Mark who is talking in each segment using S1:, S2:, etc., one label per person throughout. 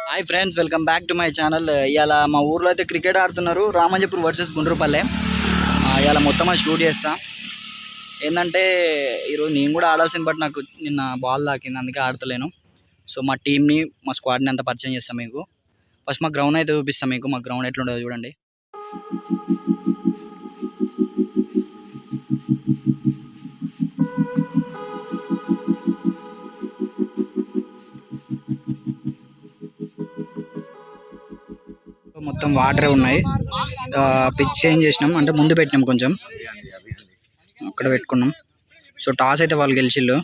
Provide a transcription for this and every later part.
S1: Hi friends, welcome back to my channel. ఇవాళ మా ఊర్లో అయితే క్రికెట్ ఆడుతున్నారు. రామంజపూర్ వర్సెస్ గుండ్రపల్లె. ఇవాళ మొత్తం షూట్ చేస్తా. ఏంటంటే ఈరోజు నేను కూడా ఆడాల్సింది, బట్ నాకు నిన్న బాల్ తాకింది, అందుకే ఆడతలేను. సో మా టీంని, మా స్క్వాడ్ని అంతా పరిచయం చేస్తాను మీకు. ఫస్ట్ మా గ్రౌండ్ అయితే చూపిస్తాను మీకు. మా గ్రౌండ్ ఎట్లుండదో చూడండి. మొత్తం వాటరే ఉన్నాయి. పిచ్ చేంజ్ చేసినాం, అంటే ముందు పెట్టినాం, కొంచెం అక్కడ పెట్టుకున్నాం. సో టాస్ అయితే వాళ్ళు గెలిచిళ్ళు.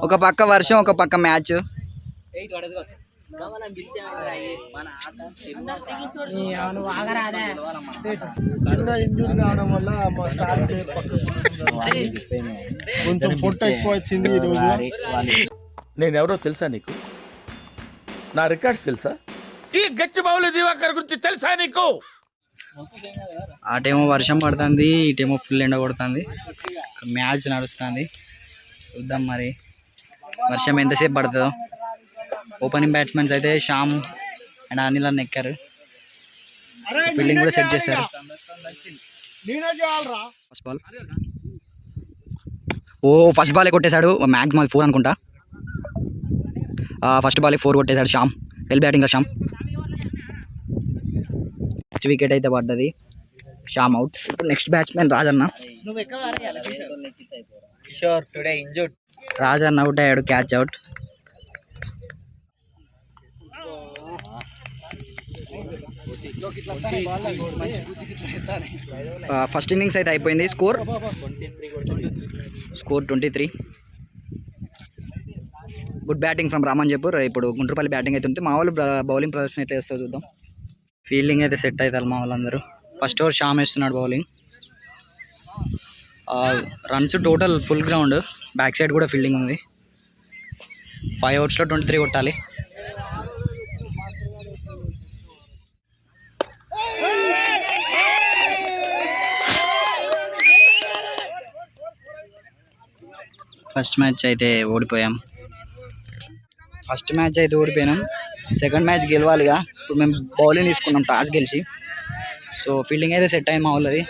S1: ఒక పక్క వర్షం, ఒక పక్క మ్యాచ్.
S2: కొంచెం పొట్ట ఎక్కువ వచ్చింది. నేనెవరో తెలుసా నీకు? నా రికార్డ్స్ తెలుసా? ఈ గచ్చిబౌలి దివాకర్ గురించి తెలుసా నీకు?
S1: అటేమో వర్షం పడుతుంది, ఇటేమో ఫుల్ ఎండ కొడుతుంది. మ్యాచ్ నడుస్తుంది, చూద్దాం మరి వర్షం ఎంతసేపు పడుతుందో. ఓపెనింగ్ బ్యాట్స్మెన్స్ అయితే శ్యామ్ అండ్ అనిల్ అన్న ఎక్కారు. ఫీల్డింగ్ కూడా సెట్ చేశారు. ఫస్ట్ బాల్, ఫస్ట్ బాల్ కొట్టేశాడు. మ్యాచ్ మాది 4 అనుకుంటా. ఫస్ట్ బాల్ 4 కొట్టేశాడు Shyam. Well batting Shyam. Next wicket అయితే పడ్డది, శ్యామ్ అవుట్. ఇప్పుడు next batsmen Rajanna. Rajanna out అయ్యాడు, క్యాచ్ అవుట్. ఫస్ట్ ఇన్నింగ్స్ అయితే అయిపోయింది. Score 23. Good batting from Ramanjapur. ఇప్పుడు గుండ్రపల్లి బ్యాటింగ్ అయితే ఉంది. మా వాళ్ళు బౌలింగ్ ప్రదర్శన అయితే వేస్తుందో చూద్దాం. ఫీల్డింగ్ అయితే సెట్ అవుతారు మా వాళ్ళందరూ. ఫస్ట్ ఓవర్ శ్యామ్ వేస్తున్నాడు bowling. Runs total full ground, back side కూడా ఫీల్డింగ్ ఉంది. 5 ఓవర్స్లో 23 కొట్టాలి. ఫస్ట్ మ్యాచ్ అయితే ఓడిపోయాం. Second match గెలవాలిగా. ఇప్పుడు మేము బౌలింగ్ తీసుకున్నాం టాస్ గెలిచి. సో ఫీల్డింగ్ అయితే సెట్ అయింది మా వాళ్ళది.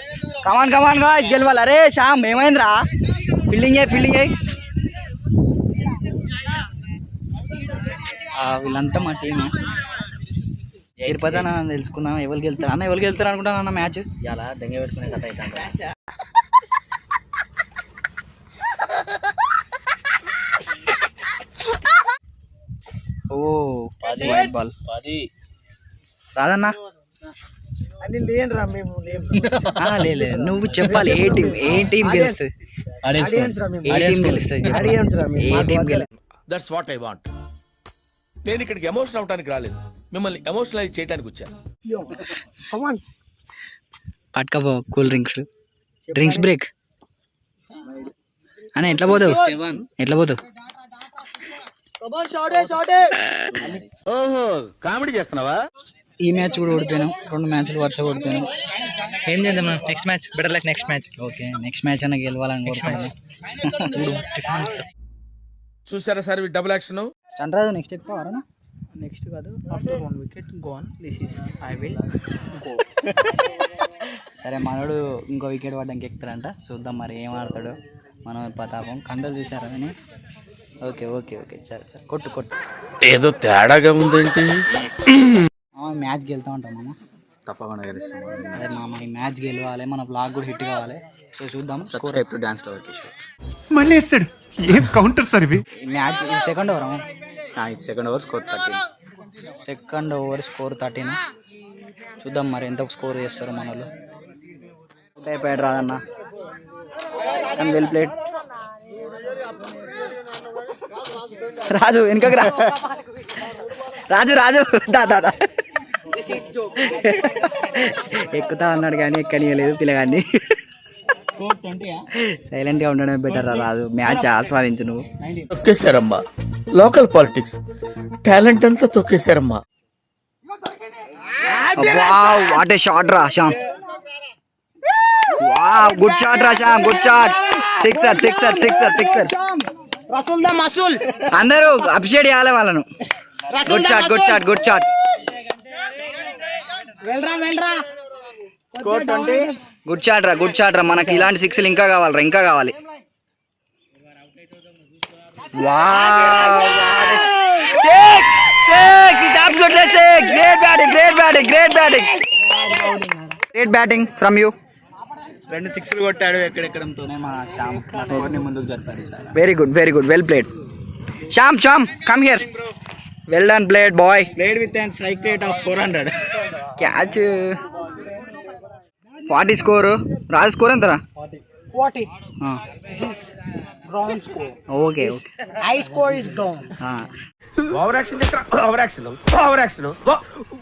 S1: కమాన్ గాయ్స్, గెలవాలి. అరే శ్యామ్, ఏమైందిరా? ఫీల్డింగ్ అయ్యి వీళ్ళంతా మా టీమ్. ఏరిపోతానా తెలుసుకుందాం. ఎవరు గెలుతారు అనుకుంటాను అన్న మ్యాచ్. ఇలా దెంగ పెట్టుకునే కథ అవుతుంది. వైట్ బాల్ రాదన్నా. నువ్వు చెప్పాలి ఏ టీం గెలుస్తుంది.
S2: That's what I want. నేను ఇక్కడికి ఎమోషనల్ అవడానికి రాలేదు, మిమ్మల్ని ఎమోషనలైజ్ చేయడానికి వచ్చాను.
S1: పట్టుకపో కూల్ డ్రింక్స్ బ్రేక్ అన్న. ఎట్లా పోతావు?
S2: ఓహో, కామెడీ చేస్తున్నావా?
S1: ఈ మ్యాచ్ కూడా ఓడిపోయినాం. 2 మ్యాచ్లు వరుస ఓడిపోయినాం.
S3: ఏం చేద్దాం? Next match better like next match.
S1: Okay, next match అన్న గెలవాలని కోరుకుంటున్నాను.
S2: చూసారా sir double action?
S1: Chandraraju next ఎక్కువ
S3: నెక్స్ట్ కాదు, after 1 wicket gone, this is I will go.
S1: సరే, మనోడు ఇంకో వికెట్ పడ్డానికి ఎక్కుతారంట. చూద్దాం మరి ఏం ఆడతాడు. మనం ప్రతాపం కండలు చూసారా అని. ఓకే సరే కొట్టు.
S2: ఏదో తేడాగా ఉందేంటి?
S1: మ్యాచ్ గెలుతా ఉంటాం మామ,
S4: తప్పకుండా గెలుస్తాం.
S1: అదే మామ, ఈ మ్యాచ్ గెలవాలి, మన బ్లాగ్ కూడా హిట్ కావాలి. సో చూద్దాం.
S4: Subscribe to dance lover Kishore.
S5: మళ్ళీ వేస్తాడు. ఏం కౌంటర్ సార్ ఇవి?
S1: Match second over
S4: second over score 13.
S1: Second over score 13. చూద్దాం మరి ఎంత స్కోర్ చేస్తారు మన వాళ్ళు. అయిపోయాడు రాదన్న. Well played. రాజు వెనుకకి రా. రాజు దాదా ఎక్కుతా అన్నాడు కానీ ఎక్కనియలేదు పిల్లగాన్ని. సైలెంట్ గా ఉండడమే బెటర్ రా రాజు. మ్యాచ్ ఆస్వాదించు నువ్వు.
S2: తొక్కేశారమ్మా, లోకల్ పాలిటిక్స్ టాలెంట్ అంతా తొక్కేశారమ్మా.
S1: వావ్ వాట్ ఏ షాట్ రా శ్యామ్. వావ్ గుడ్ షాట్ రా Shyam, good shot. Sixer sixer sixer sixer. అందరూ అప్రిషియేట్ చేయాలి వాళ్ళను. Good shot good shot good shot. Good shot రా, గుడ్ షాట్ రా. మనకి ఇలాంటి సిక్స్లు ఇంకా కావాలరా, ఇంకా కావాలి. Wow six six is absolutely six. Great batting, great batting, great batting, great batting from you.
S4: 2 సిక్స్లు కొట్టాడు ఎక్కడెక్కడంతోనే మా శ్యామ్ మా స్కోర్ని ముందుకు జరిపాడు. చాలా
S1: very good, very good, well played. Shyam Shyam come here. Well done played boy.
S4: Played with and strike rate of 400.
S1: Catch 40 score. Raju score ఎంతరా?
S3: 40. This is ground score.
S1: Okay okay.
S3: High score is ground.
S2: Over action over action over action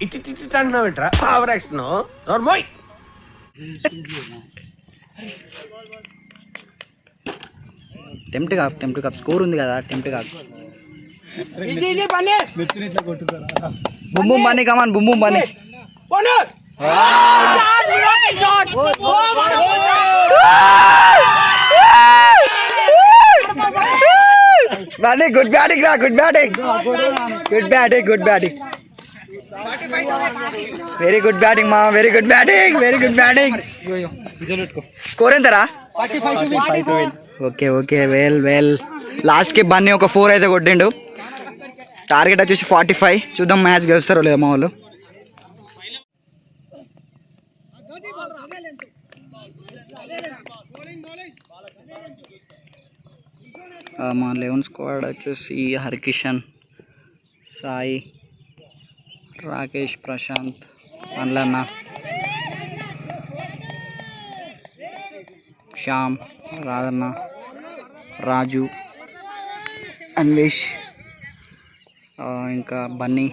S2: ఇటు ఇటు అంటున్నావు ఏంట్రా? Over action నోర్మోయ్.
S1: Tempt కాకు score ఉంది కదా, tempt కాకు.
S3: Easy bunny.
S1: Boom boom Bunny, come on boom boom Bunny.
S3: Shot.
S1: Bunny good batting రా, good batting, good batting, good batting. Very good batting మా, very good batting, very good batting. Score ఎంతరా?
S3: 45.
S1: Okay okay well well. లాస్ట్కి Bunny ఒక 4 అయితే కొట్టిండు. Target వచ్చేసి 45. చూద్దాం match గెలుస్తారో లేదా మా వాళ్ళు. మా 11 స్క్వాడ్ వచ్చేసి హరికిషన్, సాయి, రాకేష్, ప్రశాంత్, అన్లన్న, శ్యామ్, రాధన్న, రాజు, అన్వేష్, ఇంకా బన్నీ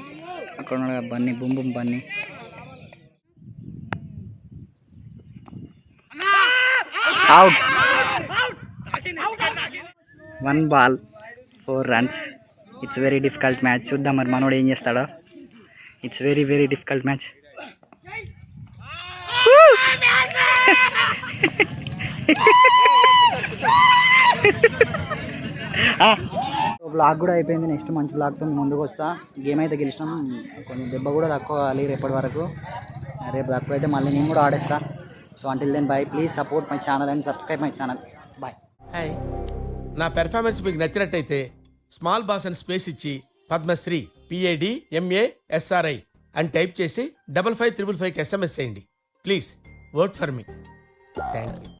S1: అక్కడ ఉన్నాడు కదా Bunny, boom boom Bunny. Out. 1 ball 4 runs. It's very difficult match. చూద్దాం మరి మనోడు ఏం చేస్తాడో. It's very very difficult match. Blog కూడా అయిపోయింది. నెక్స్ట్ మంచి బ్లాగ్తో ముందుకు వస్తా. గేమ్ అయితే గెలిచినాం. కొంచెం దెబ్బ కూడా తక్కువ కావాలి రేపటి వరకు. రేపు తక్కువ అయితే మళ్ళీ నేను కూడా ఆడేస్తా. So until then bye. Please support my channel and subscribe my channel. Bye.
S2: Hi, నా పెర్ఫార్మెన్స్ మీకు నచ్చినట్టయితే స్మాల్ బాస్ అని స్పేస్ ఇచ్చి పద్మశ్రీ PADMASRI అని టైప్ చేసి 555555కి SMS చేయండి. Please vote for me. Thank you.